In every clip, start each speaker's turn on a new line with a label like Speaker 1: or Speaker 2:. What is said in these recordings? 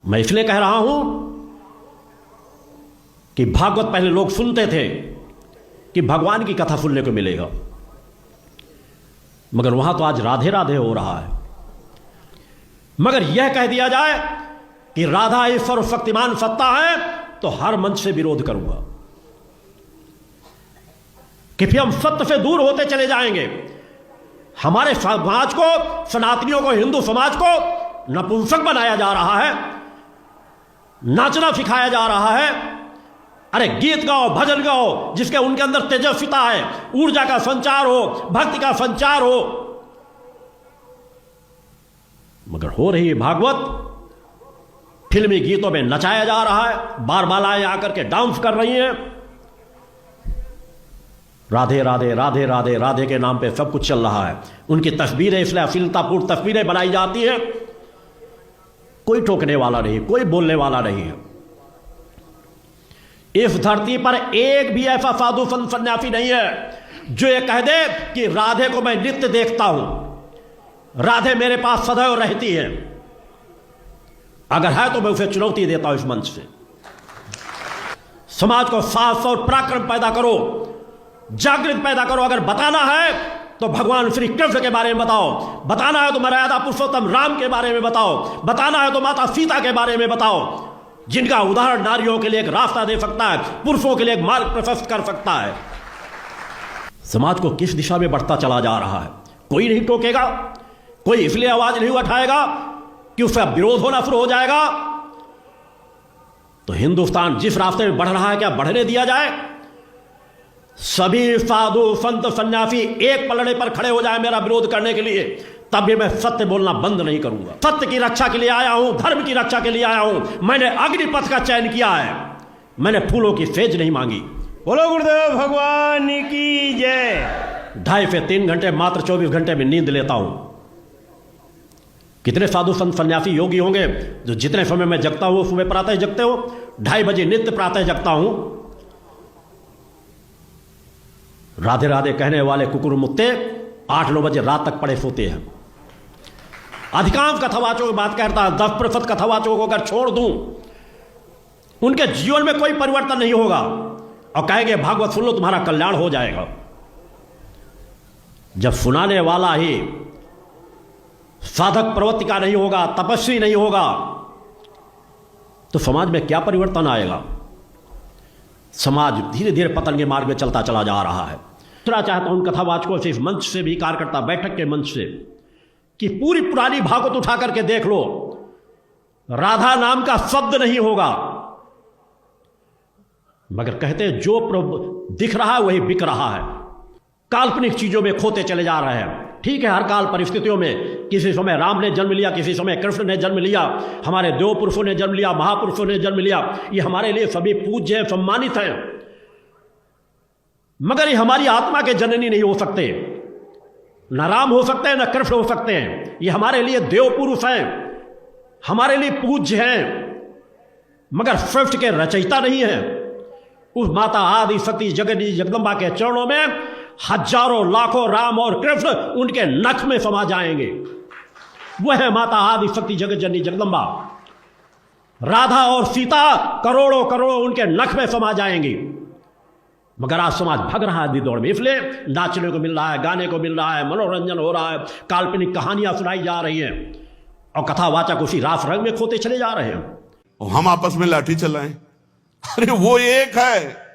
Speaker 1: मैं इसलिए कह रहा हूं कि भागवत पहले लोग सुनते थे कि भगवान की कथा सुनने को मिलेगा, मगर वहां तो आज राधे राधे हो रहा है। मगर यह कह दिया जाए कि राधा ही सर्वशक्तिमान सत्ता है तो हर मंच से विरोध करूंगा कि फिर हम सत्य से दूर होते चले जाएंगे। हमारे समाज को, सनातनियों को, हिंदू समाज को नपुंसक बनाया जा रहा है, नाचना सिखाया जा रहा है। अरे गीत गाओ, भजन गाओ, जिसके उनके अंदर तेजस्विता है, ऊर्जा का संचार हो, भक्ति का संचार हो। मगर हो रही भागवत फिल्मी गीतों में नचाया जा रहा है, बार बालाएं आकर के डांस कर रही हैं। राधे राधे राधे राधे राधे के नाम पे सब कुछ चल रहा है। उनकी तस्वीरें इसलिए अश्लीलतापूर्ण तस्वीरें बनाई जाती हैं, कोई टोकने वाला नहीं, कोई बोलने वाला नहीं है। इस धरती पर एक भी ऐसा साधु संत सन्यासी नहीं है जो ये कह दे कि राधे को मैं नित्य देखता हूं, राधे मेरे पास सदैव रहती है। अगर है तो मैं उसे चुनौती देता हूं इस मंच से। समाज को साहस और पराक्रम पैदा करो, जागृत पैदा करो। अगर बताना है तो भगवान श्री कृष्ण के बारे में बताओ, बताना है तो मर्यादा पुरुषोत्तम राम के बारे में बताओ, बताना है तो माता सीता के बारे में बताओ, जिनका उदाहरण नारियों के लिए एक रास्ता दे सकता है, पुरुषों के लिए एक मार्ग प्रशस्त कर सकता है। समाज को किस दिशा में बढ़ता चला जा रहा है, कोई नहीं टोकेगा, कोई इसलिए आवाज नहीं उठाएगा कि उसका विरोध होना शुरू हो जाएगा। तो हिंदुस्तान जिस रास्ते में बढ़ रहा है, क्या बढ़ने दिया जाए? सभी साधु संत सन्यासी एक पलड़े पर खड़े हो जाए मेरा विरोध करने के लिए, तब भी मैं सत्य बोलना बंद नहीं करूंगा। सत्य की रक्षा के लिए आया हूं, धर्म की रक्षा के लिए आया हूं। मैंने अग्निपथ का चयन किया है, मैंने फूलों की सेज नहीं मांगी।
Speaker 2: बोलो गुरुदेव भगवान की जय।
Speaker 1: 2.5 से 3 घंटे मात्र 24 घंटे में नींद लेता हूं। कितने साधु संत सन्यासी योगी होंगे जो जितने समय में जगता हूं सुबह प्रातः जगते हो? 2:30 बजे नित्य प्रातः जगता हूं। राधे राधे कहने वाले कुकुर मुत्ते 8-9 बजे रात तक पड़े सोते हैं। अधिकांश कथावाचकों की बात करता है, 10% कथावाचकों को अगर छोड़ दूं, उनके जीवन में कोई परिवर्तन नहीं होगा और कहेंगे भागवत सुन लो तुम्हारा कल्याण हो जाएगा। जब सुनाने वाला ही साधक प्रवृत्ति का नहीं होगा, तपस्वी नहीं होगा, तो समाज में क्या परिवर्तन आएगा? समाज धीरे धीरे पतन के मार्ग में चलता चला जा रहा है। दूसरा चाहता हूं कथावाचकों से, इस मंच से भी, कार्यकर्ता बैठक के मंच से, कि पूरी पुरानी भागवत उठा करके देख लो, राधा नाम का शब्द नहीं होगा। मगर कहते जो दिख रहा है वही बिक रहा है। काल्पनिक चीजों में खोते चले जा रहे हैं। ठीक है, हर काल परिस्थितियों में किसी समय राम ने जन्म लिया, किसी समय कृष्ण ने जन्म लिया, हमारे देव पुरुषों ने जन्म लिया, महापुरुषों ने जन्म लिया। ये हमारे लिए सभी पूज्य हैं, सम्मानित हैं, मगर ये हमारी आत्मा के जननी नहीं हो सकते। न राम हो सकते हैं, न कृष्ण हो सकते हैं। ये हमारे लिए देव पुरुष हैं, हमारे लिए पूज्य हैं, मगर सृष्टि के रचयिता नहीं है। उस माता आदि शक्ति जगन्नी जगदम्बा के चरणों में हजारों लाखों राम और कृष्ण उनके नख में समा जाएंगे। वह है माता आदि शक्ति जगत जननी जगदम्बा। राधा और सीता करोड़ों करोड़ों उनके नख में समा जाएंगी। मगर आज समाज भग रहा है दौड़ में, इसलिए नाचने को मिल रहा है, गाने को मिल रहा है, मनोरंजन हो रहा है, काल्पनिक कहानियां सुनाई जा रही हैं और कथावाचक उसी रास रंग में खोते चले जा रहे हैं।
Speaker 3: और हम आपस में लाठी चलाएं? अरे वो एक है,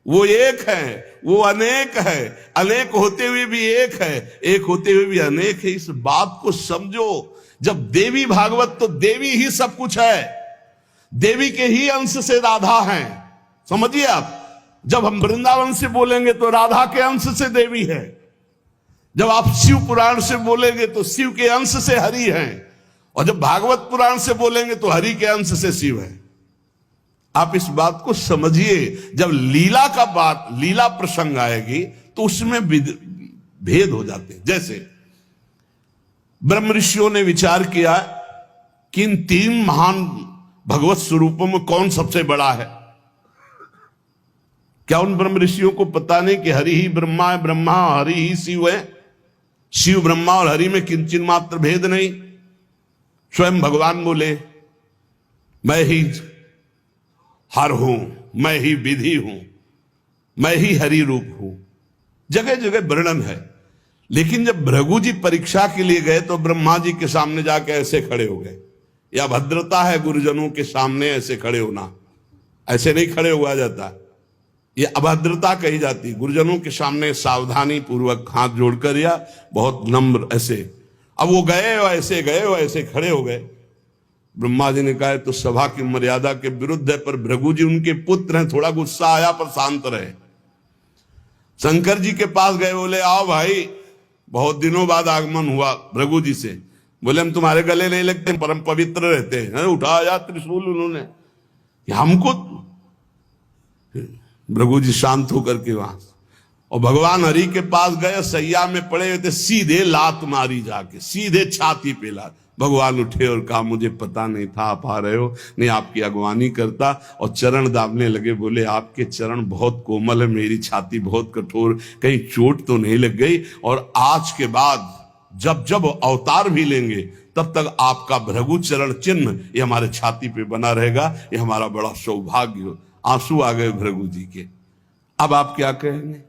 Speaker 3: वो एक है, वो अनेक है। अनेक होते हुए भी एक है, एक होते हुए भी अनेक है। इस बात को समझो। जब देवी भागवत, तो देवी ही सब कुछ है, देवी के ही अंश से राधा है। समझिए आप, जब हम वृंदावन से बोलेंगे तो राधा के अंश से देवी है। जब आप शिव पुराण से बोलेंगे तो शिव के अंश से हरि है, और जब भागवत पुराण से बोलेंगे तो हरि के अंश से शिव है। आप इस बात को समझिए। जब लीला का बात, लीला प्रसंग आएगी तो उसमें भेद हो जाते हैं। जैसे ब्रह्म ऋषियों ने विचार किया कि इन 3 महान भगवत स्वरूपों में कौन सबसे बड़ा है। क्या उन ब्रह्म ऋषियों को पता नहीं कि हरि ही ब्रह्मा है, ब्रह्मा हरि ही शिव है? शिव ब्रह्मा और हरि में किंचित मात्र भेद नहीं। स्वयं भगवान बोले मैं ही हर हूं, मैं ही विधि हूं, मैं ही हरि रूप हूं, जगह जगह वर्णन है। लेकिन जब भृगु जी परीक्षा के लिए गए तो ब्रह्मा जी के सामने जाके ऐसे खड़े हो गए। यह भद्रता है गुरुजनों के सामने ऐसे खड़े होना, ऐसे नहीं खड़े हुआ जाता, ये अभद्रता कही जाती। गुरुजनों के सामने सावधानी पूर्वक हाथ जोड़कर या बहुत नम्र ऐसे। अब वो गए ऐसे खड़े हो गए। ब्रह्मा जी ने कहा तो सभा की मर्यादा के विरुद्ध है, पर भृगु जी उनके पुत्र हैं, थोड़ा गुस्सा आया पर शांत रहे। शंकर जी के पास गए, बोले आओ भाई, बहुत दिनों बाद आगमन हुआ भृगु जी से। बोले हम तुम्हारे गले नहीं लगते, परम पवित्र रहते हैं। उठाया त्रिशूल उन्होंने, हमको। भृगु जी शांत होकर के वहां, और भगवान हरि के पास गए, सैया में पड़े हुए थे, सीधे लात मारी जाके, सीधे छाती पे लात। भगवान उठे और कहा मुझे पता नहीं था आप आ रहे हो, नहीं आपकी अगवानी करता, और चरण दाबने लगे। बोले आपके चरण बहुत कोमल है, मेरी छाती बहुत कठोर, कहीं चोट तो नहीं लग गई। और आज के बाद जब जब अवतार भी लेंगे तब तक आपका भृगु चरण चिन्ह ये हमारे छाती पे बना रहेगा, ये हमारा बड़ा सौभाग्य हो। आंसू आ गए भृगु जी के। अब आप क्या कहेंगे?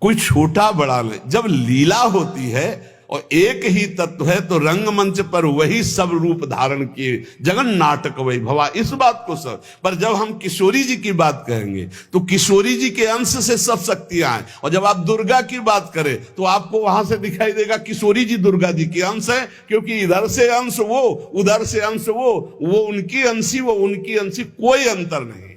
Speaker 3: कोई छोटा बड़ा नहीं, जब लीला होती है और एक ही तत्व है तो रंगमंच पर वही सब रूप धारण किए, जगन नाटक वही भवा, इस बात को सब। पर जब हम किशोरी जी की बात कहेंगे तो किशोरी जी के अंश से सब शक्तियां हैं, और जब आप दुर्गा की बात करें तो आपको वहां से दिखाई देगा किशोरी जी दुर्गा जी के अंश है, क्योंकि इधर से अंश वो, उधर से अंश वो उनकी अंशी, वो उनकी अंशी, कोई अंतर नहीं।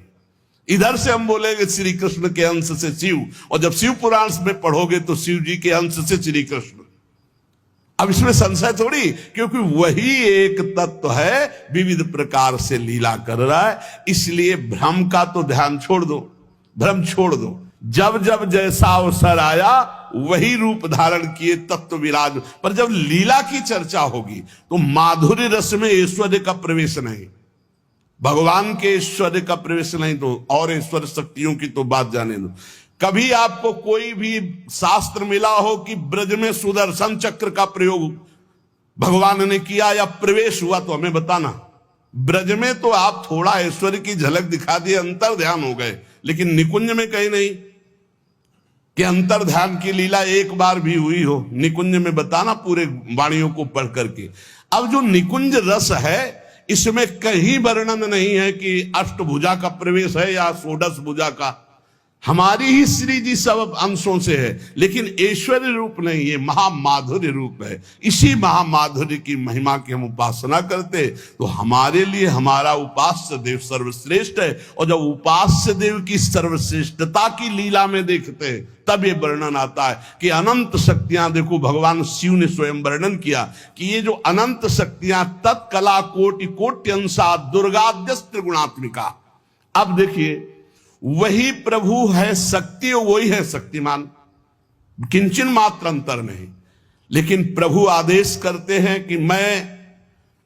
Speaker 3: इधर से हम बोलेंगे श्री कृष्ण के अंश से शिव, और जब शिव पुराण में पढ़ोगे तो शिव जी के अंश से श्री कृष्ण। अब इसमें संशय थोड़ी, क्योंकि वही एक तत्व है, विविध प्रकार से लीला कर रहा है। इसलिए भ्रम का तो ध्यान छोड़ दो, भ्रम छोड़ दो। जब जब जैसा अवसर आया वही रूप धारण किए तत्व विराज। पर जब लीला की चर्चा होगी तो माधुर्य रस में ऐश्वर्य का प्रवेश नहीं, भगवान के ऐश्वर्य का प्रवेश नहीं, तो और ऐश्वर्य शक्तियों की तो बात जाने दो। कभी आपको कोई भी शास्त्र मिला हो कि ब्रज में सुदर्शन चक्र का प्रयोग भगवान ने किया या प्रवेश हुआ, तो हमें बताना। ब्रज में तो आप थोड़ा ऐश्वर्य की झलक दिखा दिए, अंतर ध्यान हो गए, लेकिन निकुंज में कहीं नहीं कि अंतर ध्यान की लीला एक बार भी हुई हो। निकुंज में बताना पूरे वाणियों को पढ़ करके। अब जो निकुंज रस है इसमें कहीं वर्णन नहीं है कि अष्टभुजा का प्रवेश है या षोडश भुजा का। हमारी ही श्री जी सब अंशों से है, लेकिन ऐश्वर्य रूप नहीं, ये महामाधुर्य रूप है। इसी महामाधुर्य की महिमा की हम उपासना करते तो हमारे लिए हमारा उपास्य देव सर्वश्रेष्ठ है। और जब उपास्य देव की सर्वश्रेष्ठता की लीला में देखते हैं तब ये वर्णन आता है कि अनंत शक्तियां, देखो भगवान शिव ने स्वयं वर्णन किया कि ये जो अनंत शक्तियां तत्कला कोटि कोट्यंसा दुर्गाद्यस्त्र गुणात्मिका। अब देखिए वही प्रभु है शक्ति, वही है शक्तिमान, किंचन मात्र अंतर नहीं। लेकिन प्रभु आदेश करते हैं कि मैं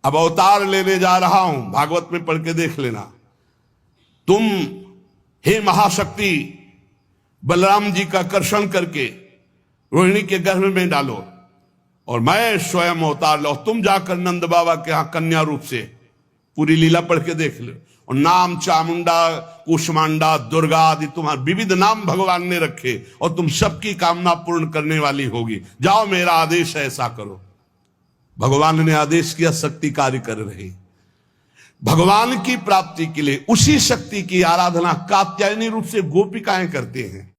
Speaker 3: अब अवतार लेने जा रहा हूं, भागवत में पढ़ के देख लेना। तुम हे महाशक्ति बलराम जी का कर्षण करके रोहिणी के गर्भ में डालो, और मैं स्वयं अवतार लो। तुम जाकर नंद बाबा के यहां कन्या रूप से पूरी लीला पढ़ के देख लो। और नाम चामुंडा, कुष्मांडा, दुर्गा आदि तुम्हारे विविध नाम भगवान ने रखे, और तुम सबकी कामना पूर्ण करने वाली होगी। जाओ मेरा आदेश है, ऐसा करो। भगवान ने आदेश किया, शक्ति कार्य कर रही। भगवान की प्राप्ति के लिए उसी शक्ति की आराधना कात्यायनी रूप से गोपिकाएं करते हैं।